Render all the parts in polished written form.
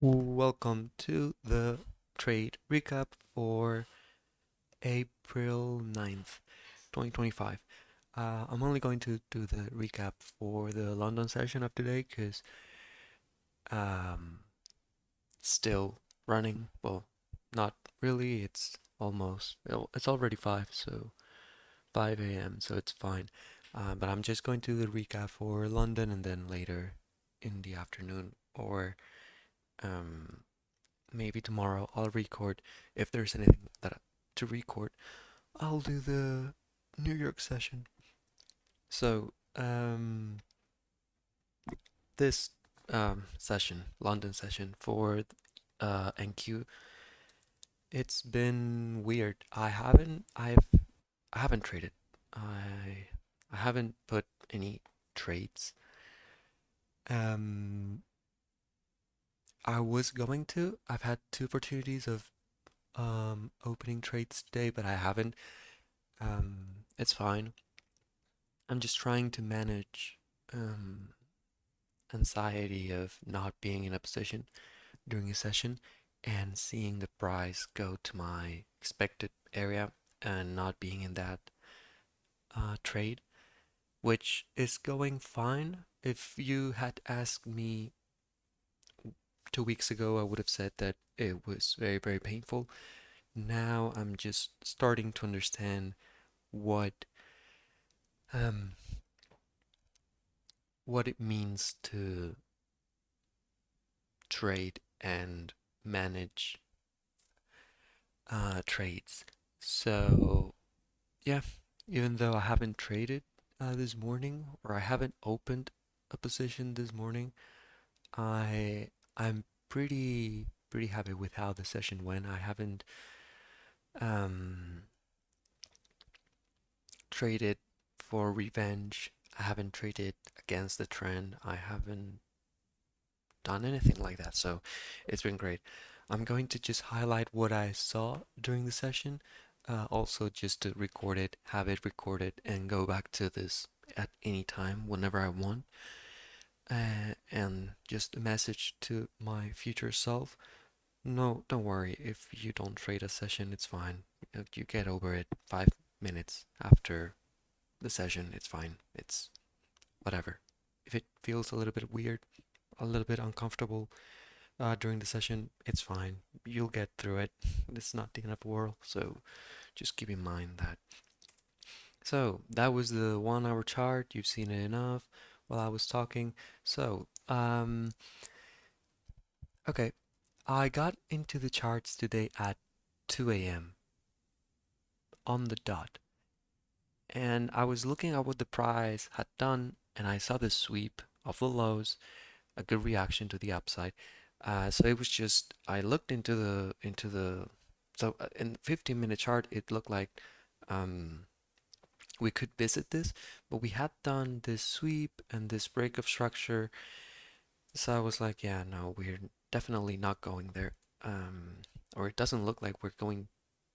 Welcome to the trade recap for April 9th, 2025. I'm only going to do the recap for the London session of today because um, it's still running. Well, not really. It's already 5, so 5 a.m., so it's fine. But I'm just going to do the recap for London and then later in the afternoon or um, maybe tomorrow I'll record if there's anything to record. I'll do the New York session. So, this session, London session for NQ, it's been weird. I haven't traded. I haven't put any trades. Um, I was going to. I've had two opportunities of opening trades today, but I haven't. It's fine. I'm just trying to manage um, anxiety of not being in a position during a session and seeing the price go to my expected area and not being in that trade, which is going fine. If you had asked me 2 weeks ago, I would have said that it was very, very painful. Now I'm just starting to understand what um, what it means to trade and manage trades. So, yeah, even though I haven't traded this morning or I haven't opened a position this morning, I'm pretty happy with how the session went. I haven't um, traded for revenge. I haven't traded against the trend. I haven't done anything like that. So it's been great. I'm going to just highlight what I saw during the session, also just to record it, have it recorded, and go back to this at any time whenever I want. And just a message to my future self. No, don't worry. If you don't trade a session, it's fine. You get over it 5 minutes after the session. It's fine. It's whatever. If it feels a little bit weird, a little bit uncomfortable, during the session, it's fine. You'll get through it. It's not the end of the world, so just keep in mind that. So that was the 1 hour chart. You've seen it enough while I was talking. So, okay, I got into the charts today at 2 a.m. on the dot, and I was looking at what the price had done, and I saw the sweep of the lows, a good reaction to the upside. So it was just I looked into the so in the 15-minute chart it looked like um, we could visit this, but we had done this sweep and this break of structure. So I was like, yeah, no, we're definitely not going there. Um, or it doesn't look like we're going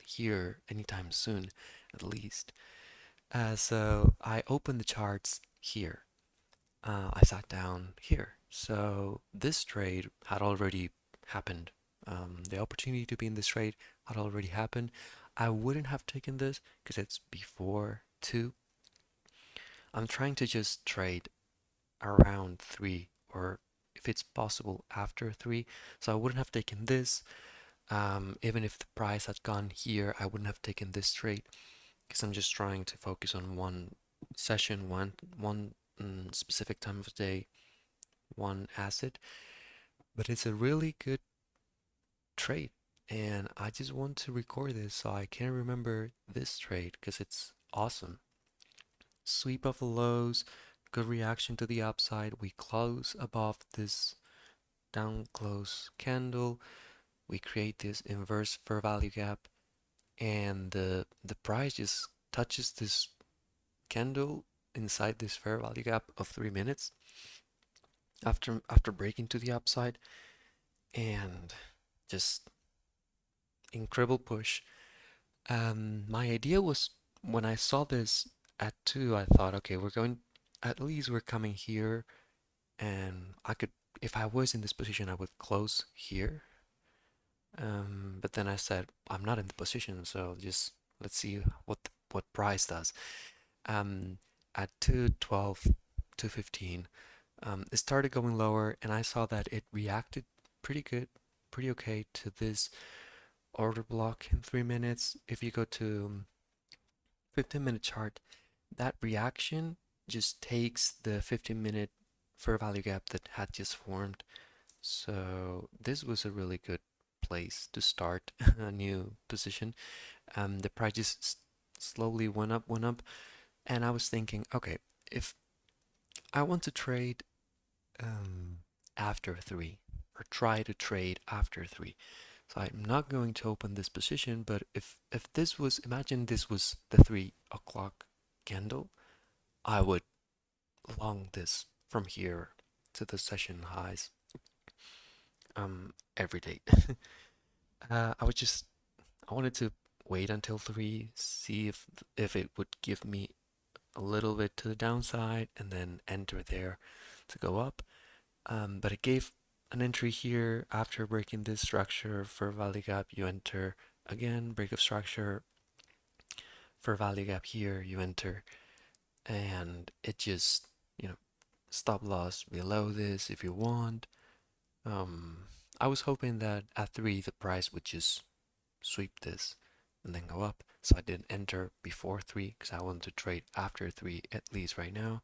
here anytime soon, at least. So I opened the charts here. I sat down here. So this trade had already happened. The opportunity to be in this trade had already happened. I wouldn't have taken this because it's before 2. I'm trying to just trade around 3 or if it's possible after 3. So I wouldn't have taken this. Even if the price had gone here, I wouldn't have taken this trade because I'm just trying to focus on one session, one specific time of day, one asset. But it's a really good trade. And I just want to record this so I can remember this trade because it's awesome. Sweep of the lows, good reaction to the upside. We close above this down close candle. We create this inverse fair value gap, and the price just touches this candle inside this fair value gap of 3 minutes after breaking to the upside, and just incredible push. My idea was when I saw this at 2, I thought, okay, at least we're coming here, and I could if I was in this position, I would close here. But then I said, I'm not in the position, so just let's see what price does. Um, at 212, 215, it started going lower, and I saw that it reacted pretty good, pretty okay to this order block in 3 minutes. If you go to 15-minute chart, that reaction just takes the 15-minute fair value gap that had just formed. So this was a really good place to start a new position. The price just slowly went up, and I was thinking, okay, if I want to trade after three or try to trade after three, so I'm not going to open this position, but if this was, imagine this was the 3 o'clock candle, I would long this from here to the session highs every day. I would just I wanted to wait until three, see if it would give me a little bit to the downside, and then enter there to go up. But it gave an entry here after breaking this structure for value gap. You enter again, break of structure for value gap here. You enter, and it just stop loss below this if you want. Um, I was hoping that at three the price would just sweep this and then go up. So I didn't enter before three because I wanted to trade after three at least right now.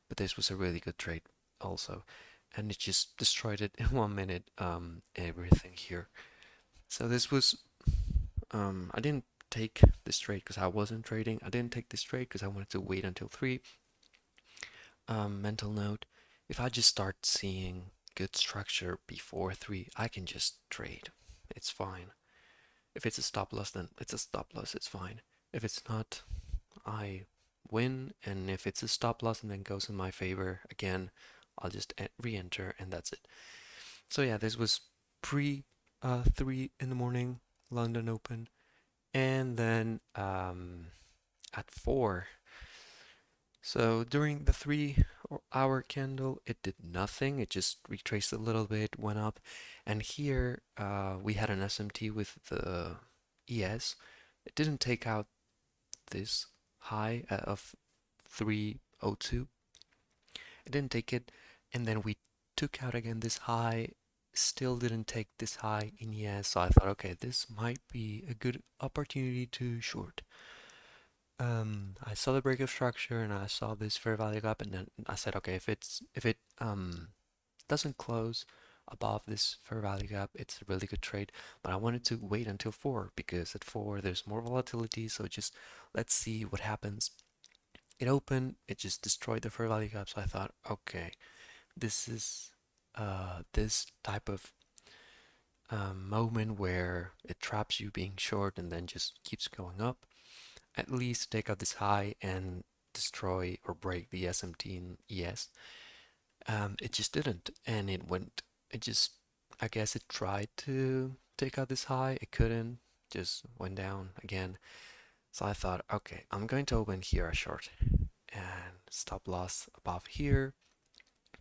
But this was a really good trade also, and it just destroyed it in 1 minute. Everything here. So this was I didn't take this trade because I wasn't trading. I didn't take this trade because I wanted to wait until three. Mental note: if I just start seeing good structure before three, I can just trade. It's fine. If it's a stop loss, then it's a stop loss. It's fine. If it's not, I win. And if it's a stop loss and then goes in my favor again, I'll just re-enter and that's it. So yeah, this was pre 3 in the morning, London Open, and then at 4. So during the 3 hour candle, it did nothing. It just retraced a little bit, went up, and here we had an SMT with the ES. It didn't take out this high of 302. It didn't take it, and then we took out again this high. Still didn't take this high in ES, so I thought, okay, this might be a good opportunity to short. I saw the break of structure and I saw this fair value gap, and then I said, okay, if it doesn't close above this fair value gap, it's a really good trade. But I wanted to wait until 4 because at 4 there's more volatility, so just let's see what happens. It opened, it just destroyed the fair value gap, so I thought, okay, this is this type of moment where it traps you being short and then just keeps going up. At least take out this high and destroy or break the SMT in ES. It just didn't, and it went. It just, I guess it tried to take out this high. It couldn't. Just went down again. So I thought, okay, I'm going to open here a short and stop loss above here.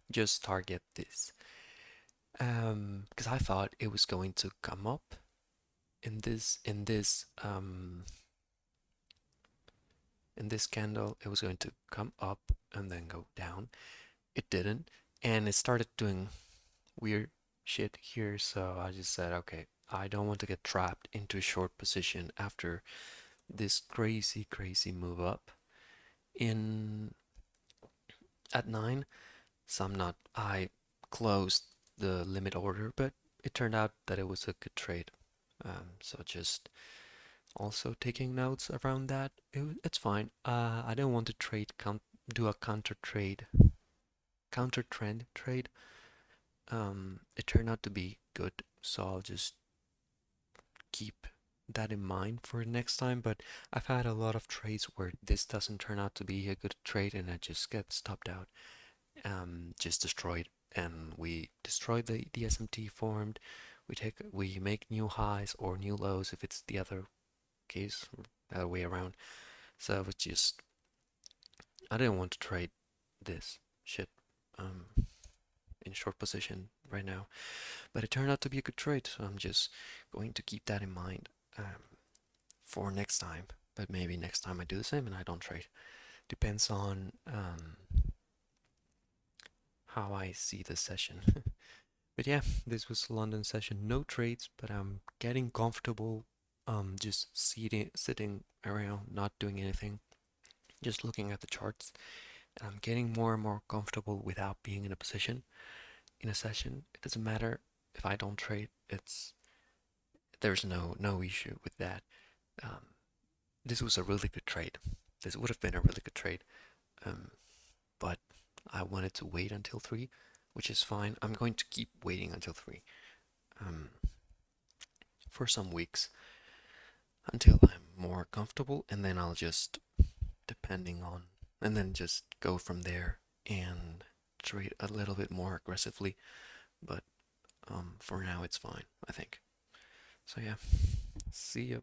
Just target this. Because I thought it was going to come up in this candle. It was going to come up and then go down. It didn't, and it started doing weird shit here. So I just said, okay, I don't want to get trapped into a short position after this crazy move up in at 9. So I closed the limit order, but it turned out that it was a good trade. So just also taking notes around that. It's fine. I didn't want to do a counter trend trade. It turned out to be good, so I'll just keep that in mind for next time. But I've had a lot of trades where this doesn't turn out to be a good trade and I just get stopped out, just destroyed. And we destroy the SMT formed. We make new highs or new lows if it's the other case, the other way around. So it's just I didn't want to trade this shit. Um, in short position right now. But it turned out to be a good trade, so I'm just going to keep that in mind for next time. But maybe next time I do the same and I don't trade. Depends on how I see the session. But yeah, this was London session. No trades, but I'm getting comfortable. Just sitting around, not doing anything, just looking at the charts. And I'm getting more and more comfortable without being in a position in a session. It doesn't matter if I don't trade. There's no issue with that. Um, this was a really good trade. This would have been a really good trade. Um, but I wanted to wait until 3, which is fine. I'm going to keep waiting until 3 um, for some weeks until I'm more comfortable, and then I'll just, depending on, and then just go from there and trade a little bit more aggressively. But for now, it's fine, I think. So yeah, see ya.